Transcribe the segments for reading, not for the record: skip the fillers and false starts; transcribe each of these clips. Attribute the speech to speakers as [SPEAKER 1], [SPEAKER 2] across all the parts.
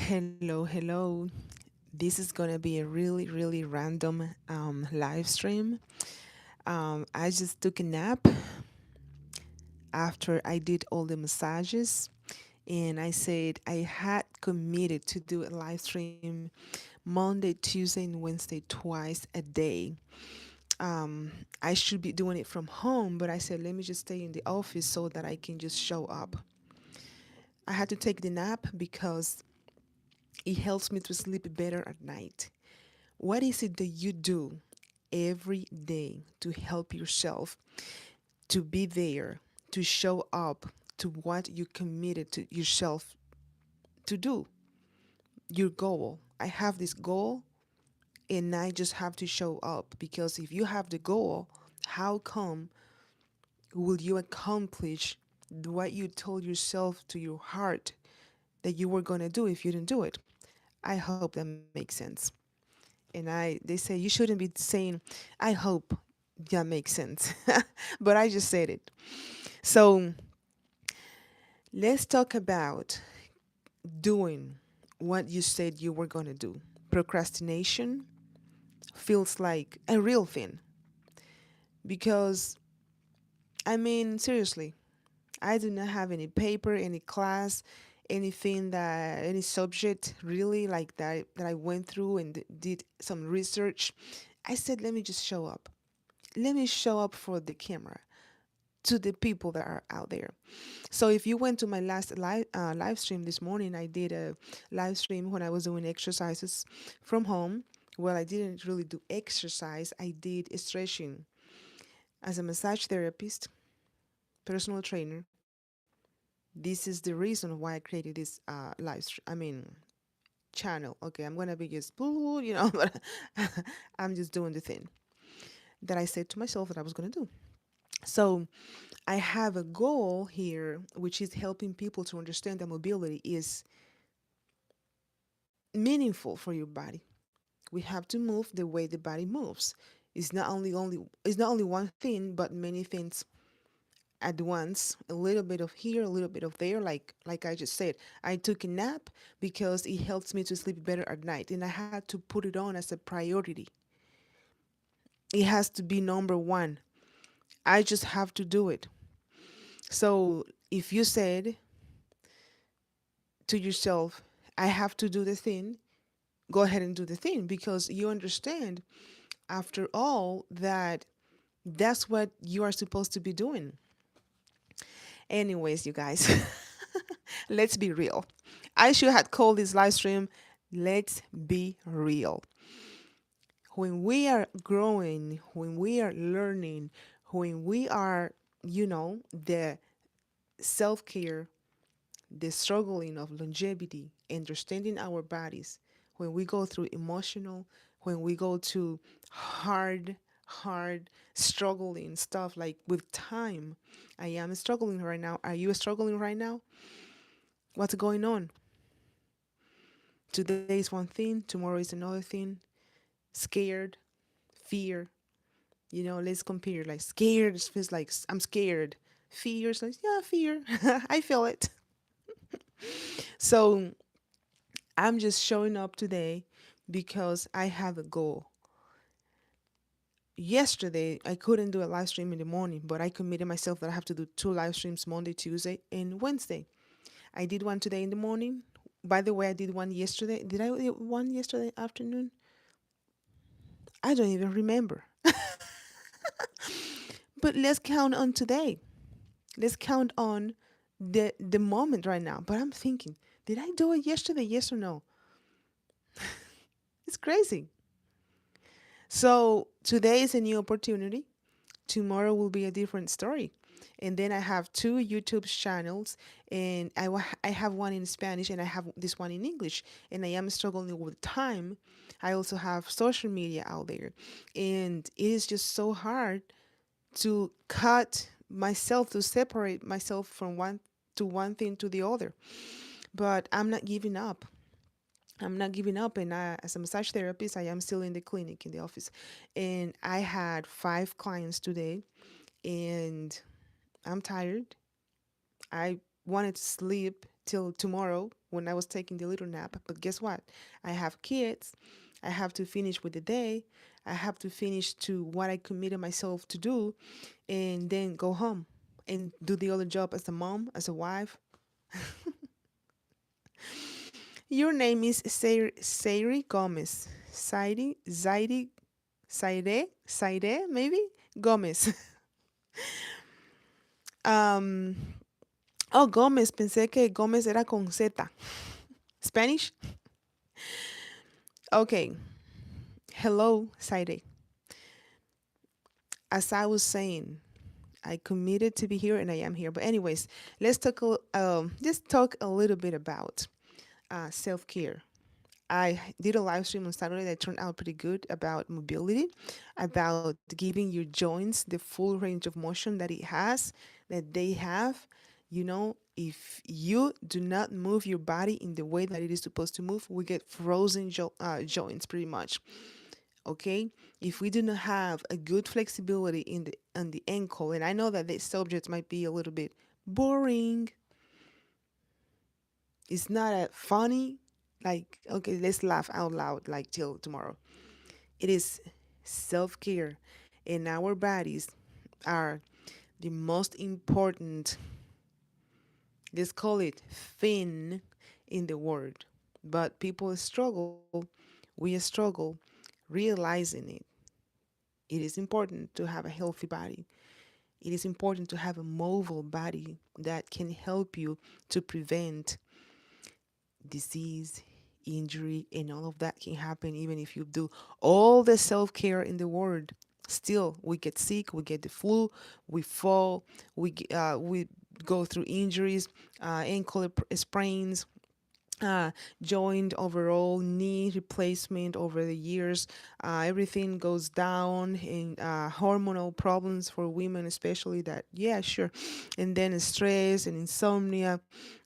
[SPEAKER 1] Hello, hello. This is gonna be a really, really random live stream. I just took a nap after I did all the massages, and I said I had committed to do a live stream Monday, Tuesday, and Wednesday twice a day. I should be doing it from home, but I said let me just stay in the office so that I can just show up. I had to take the nap because it helps me to sleep better at night. What is it that you do every day to help yourself to be there, to show up to what you committed to yourself to do? Your goal. I have this goal and I just have to show up because if you have the goal, how come will you accomplish what you told yourself to your heart that you were going to do if you didn't do it? I hope that makes sense. And they say you shouldn't be saying I hope that makes sense. But I just said it. So let's talk about doing what you said you were going to do. Procrastination feels like a real thing because, I mean, seriously, I do not have any paper, any class, anything that, any subject really like that I went through and did some research. I said, let me just show up. Let me show up for the camera to the people that are out there. So if you went to my last live stream this morning, I did a live stream when I was doing exercises from home. Well, I didn't really do exercise. I did stretching. As a massage therapist, personal trainer, this is the reason why I created this channel. Okay, I'm gonna be just but I'm just doing the thing that I said to myself that I was gonna do. So I have a goal here, which is helping people to understand that mobility is meaningful for your body. We have to move the way the body moves. It's not only one thing, but many things at once. A little bit of here, a little bit of there. Like I just said, I took a nap because it helps me to sleep better at night, and I had to put it on as a priority. It has to be number one. I just have to do it. So if you said to yourself, I have to do the thing, go ahead and do the thing because you understand, after all, that that's what you are supposed to be doing. Anyways, you guys, let's be real. I should have called this live stream, Let's Be Real. When we are growing, when we are learning, when we are, the self care, the struggling of longevity, understanding our bodies, when we go through emotional, when we go to hard struggling stuff like with time. I am struggling right now. Are you struggling right now? What's going on? Today is one thing, tomorrow is another thing. Scared, fear. Let's compare. Like scared feels like I'm scared. Fear is like, yeah, fear. I feel it. So I'm just showing up today because I have a goal. Yesterday, I couldn't do a live stream in the morning, but I committed myself that I have to do two live streams Monday, Tuesday, and Wednesday. I did one today in the morning. By the way, I did one yesterday. Did I do one yesterday afternoon? I don't even remember. But let's count on today. Let's count on the moment right now. But I'm thinking, did I do it yesterday? Yes or no? It's crazy. So today is a new opportunity. Tomorrow will be a different story. And then I have two YouTube channels, and I have one in Spanish and I have this one in English. And I am struggling with time. I also have social media out there, and it is just so hard to cut myself, to separate myself from one thing to the other. But I'm not giving up. I'm not giving up. And as a massage therapist, I am still in the clinic, in the office. And I had 5 clients today, and I'm tired. I wanted to sleep till tomorrow, when I was taking the little nap. But guess what? I have kids. I have to finish with the day. I have to finish to what I committed myself to do, and then go home and do the other job as a mom, as a wife. Your name is Sairi Gomez. Saire, maybe? Gomez. Um, oh, Gomez. Pensé que Gomez era con Z. Spanish? Okay. Hello, Saire. As I was saying, I committed to be here and I am here. But anyways, let's talk a little bit about self-care. I did a live stream on Saturday that turned out pretty good about mobility, about giving your joints the full range of motion that they have. If you do not move your body in the way that it is supposed to move, we get frozen joints pretty much. Okay, if we do not have a good flexibility in the on the ankle, and I know that this subject might be a little bit boring, it's not a funny, like, okay, let's laugh out loud like till tomorrow. It is self-care, and our bodies are the most important, let's call it thing in the world. But people struggle, we struggle realizing it. It is important to have a healthy body. It is important to have a mobile body that can help you to prevent disease, injury, and all of that can happen even if you do all the self care in the world. Still, we get sick, we get the flu, we fall, we go through injuries, ankle sprains, uh, joint overall, knee replacement over the years. Everything goes down, and hormonal problems for women, especially that, yeah, sure. And then stress and insomnia,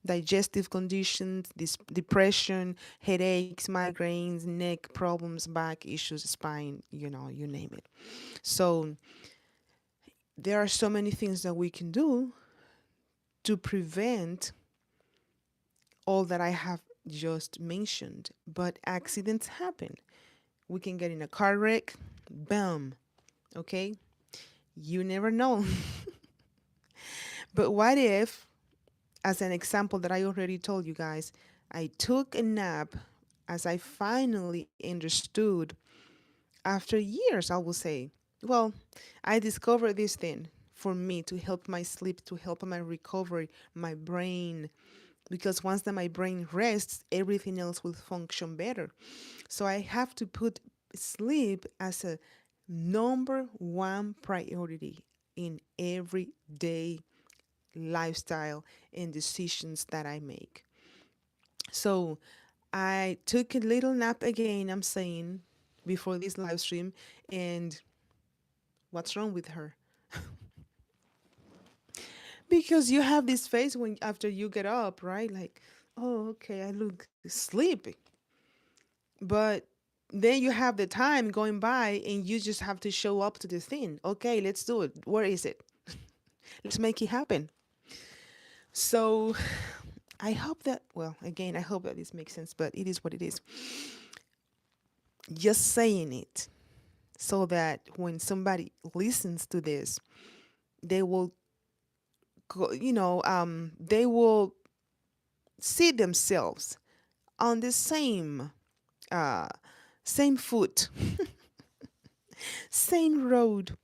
[SPEAKER 1] digestive conditions, depression, headaches, migraines, neck problems, back issues, spine, you name it. So, there are so many things that we can do to prevent all that I have just mentioned, but accidents happen. We can get in a car wreck, bam, okay? You never know. But what if, as an example that I already told you guys, I took a nap as I finally understood after years, I will say. Well, I discovered this thing for me to help my sleep, to help my recovery, my brain, because once that my brain rests, everything else will function better. So I have to put sleep as a number one priority in everyday lifestyle and decisions that I make. So I took a little nap again, I'm saying, before this live stream. And what's wrong with her? Because you have this face when after you get up, right? Like, oh, okay, I look sleepy. But then you have the time going by and you just have to show up to the thing. Okay, let's do it. Where is it? Let's make it happen. So I hope that, well, again, I hope that this makes sense, but it is what it is. Just saying it so that when somebody listens to this, they will, they will see themselves on the uh, same foot, same road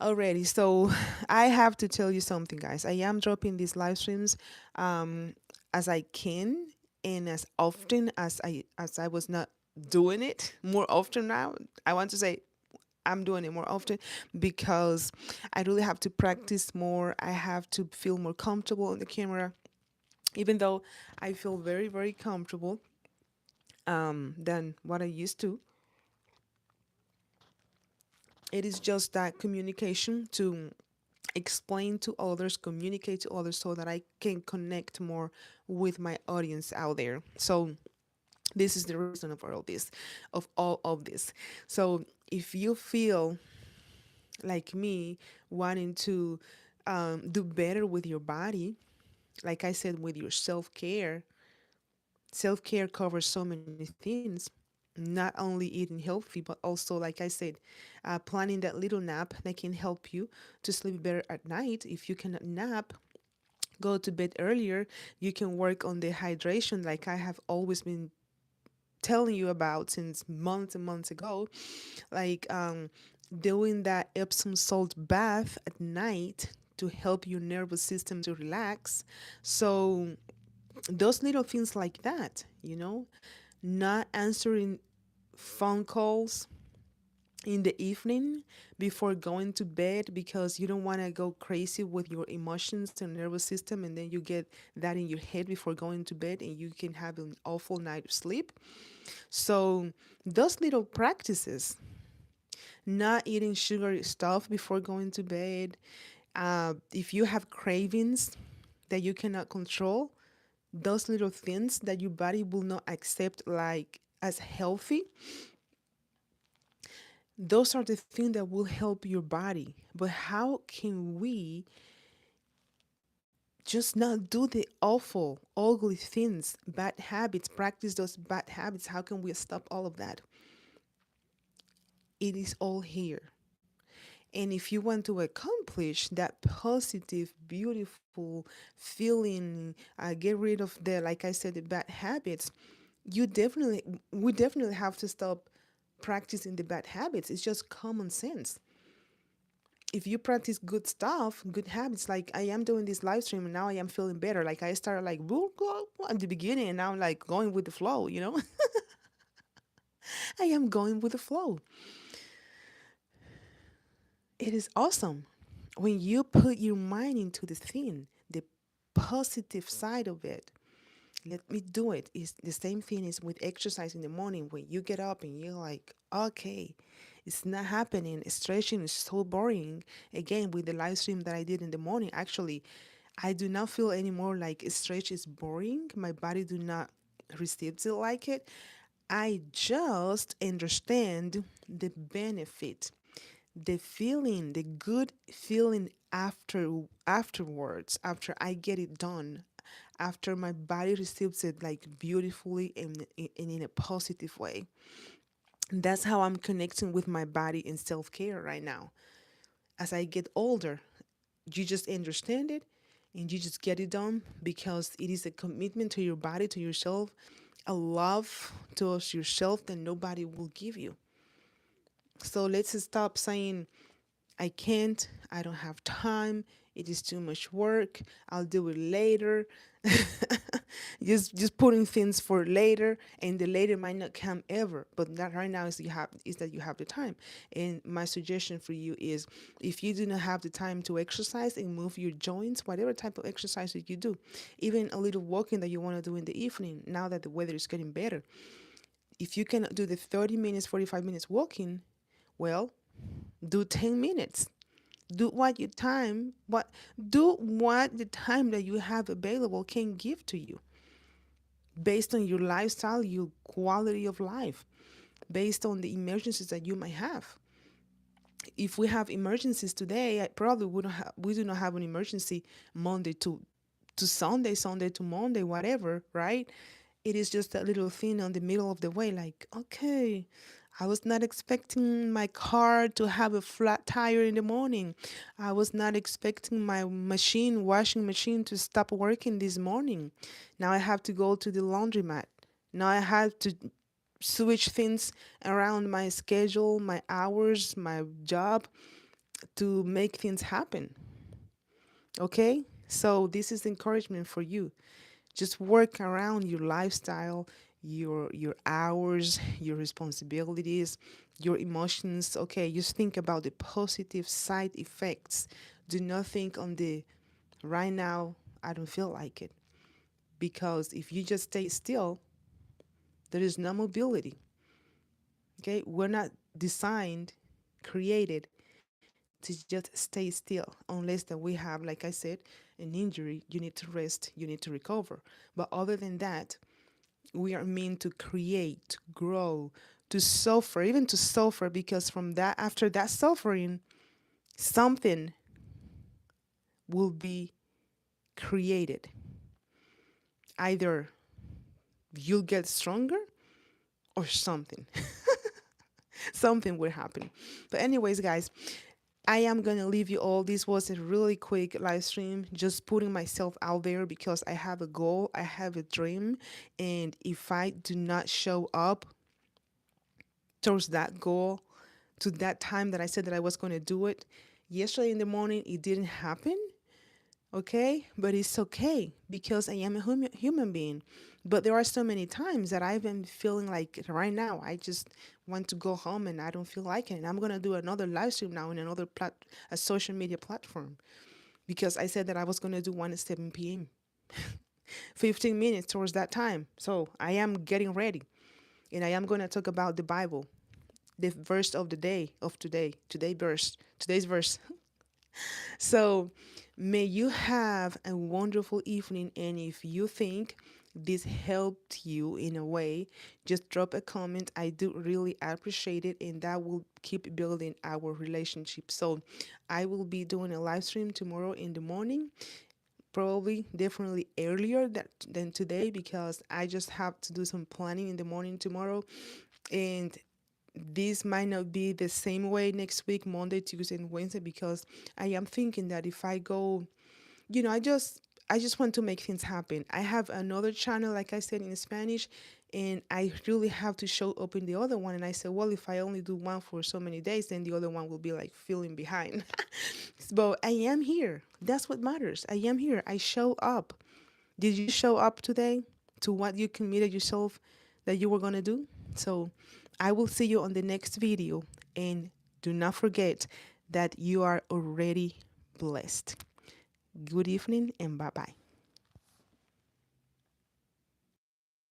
[SPEAKER 1] already. So I have to tell you something, guys. I am dropping these live streams um, as I can and as often as I was not doing it more often now. I want to say I'm doing it more often because I really have to practice more. I have to feel more comfortable on the camera, even though I feel very, very comfortable than what I used to. It is just that communication to explain to others, communicate to others so that I can connect more with my audience out there. So this is the reason of all of this. So if you feel like me wanting to do better with your body, Like I said, with your self care covers so many things. Not only eating healthy, but also, like I said, planning that little nap that can help you to sleep better at night. If you cannot nap, go to bed earlier. You can work on the hydration, like I have always been telling you about since months and months ago. Like doing that Epsom salt bath at night to help your nervous system to relax. So those little things like that, not answering phone calls in the evening before going to bed because you don't want to go crazy with your emotions and nervous system, and then you get that in your head before going to bed and you can have an awful night of sleep. So those little practices, not eating sugary stuff before going to bed, if you have cravings that you cannot control, those little things that your body will not accept like as healthy, those are the things that will help your body. But how can we just not do the awful, ugly things, bad habits, practice those bad habits? How can we stop all of that? It is all here. And if you want to accomplish that positive, beautiful feeling, get rid of the, like I said, the bad habits, we definitely have to stop practicing the bad habits. It's just common sense. If you practice good stuff, good habits, like I am doing this live stream and now I am feeling better. Like I started like at the beginning and now I'm like going with the flow. I am going with the flow. It is awesome when you put your mind into the thing, the positive side of it. Let me do it. It's the same thing as with exercise in the morning when you get up and you're like, okay, it's not happening. Stretching is so boring. Again, with the live stream that I did in the morning, actually, I do not feel anymore like stretch is boring. My body do not receive it like it. I just understand the benefit, the feeling, the good feeling afterwards, after I get it done, after my body receives it like beautifully and in a positive way. That's how I'm connecting with my body in self-care right now. As I get older, you just understand it and you just get it done because it is a commitment to your body, to yourself, a love towards yourself that nobody will give you. So let's stop saying I can't, I don't have time, it is too much work, I'll do it later. just putting things for later, and the later might not come ever. But that right now is that you have the time. And my suggestion for you is if you do not have the time to exercise and move your joints, whatever type of exercise that you do, even a little walking that you want to do in the evening, now that the weather is getting better. If you cannot do the 30 minutes, 45 minutes walking, well, do 10 minutes. Do what the time that you have available can give to you based on your lifestyle, your quality of life, based on the emergencies that you might have. If we have emergencies today, I probably we do not have an emergency Monday to Sunday, Sunday to Monday, whatever, right? It is just a little thing on the middle of the way, like, okay, I was not expecting my car to have a flat tire in the morning. I was not expecting my washing machine to stop working this morning. Now I have to go to the laundromat. Now I have to switch things around my schedule, my hours, my job to make things happen. Okay? So this is encouragement for you. Just work around your lifestyle, your hours, your responsibilities, your emotions. Okay, just think about the positive side effects. Do not think on the right now I don't feel like it. Because if you just stay still, there is no mobility. Okay? We're not designed, created to just stay still unless that we have, like I said, an injury. You need to rest, you need to recover. But other than that, we are meant to create, grow, to suffer, even to suffer, because from that, after that suffering, something will be created. either you'll get stronger or something. Something will happen. But anyways, guys, I am gonna leave you all. This was a really quick live stream, just putting myself out there because I have a goal, I have a dream, and if I do not show up towards that goal, to that time that I said that I was gonna do it, yesterday in the morning it didn't happen. Okay, but it's okay because I am a human being. But there are so many times that I've been feeling like right now I just want to go home and I don't feel like it. And I'm gonna do another live stream now in another a social media platform because I said that I was gonna do one at 7 p.m. 15 minutes towards that time. So I am getting ready, and I am gonna talk about the Bible, the verse of the day of today's verse. So, may you have a wonderful evening. And if you think this helped you in a way, just drop a comment. I do really appreciate it, and that will keep building our relationship. So, I will be doing a live stream tomorrow in the morning, probably definitely earlier than today because I just have to do some planning in the morning tomorrow. And this might not be the same way next week, Monday, Tuesday, and Wednesday, because I am thinking that if I go, I just want to make things happen. I have another channel, like I said, in Spanish, and I really have to show up in the other one. And I said, well, if I only do one for so many days, then the other one will be like feeling behind. But I am here. That's what matters. I am here. I show up. Did you show up today to what you committed yourself that you were going to do? So I will see you on the next video. And do not forget that you are already blessed. Good evening and bye bye.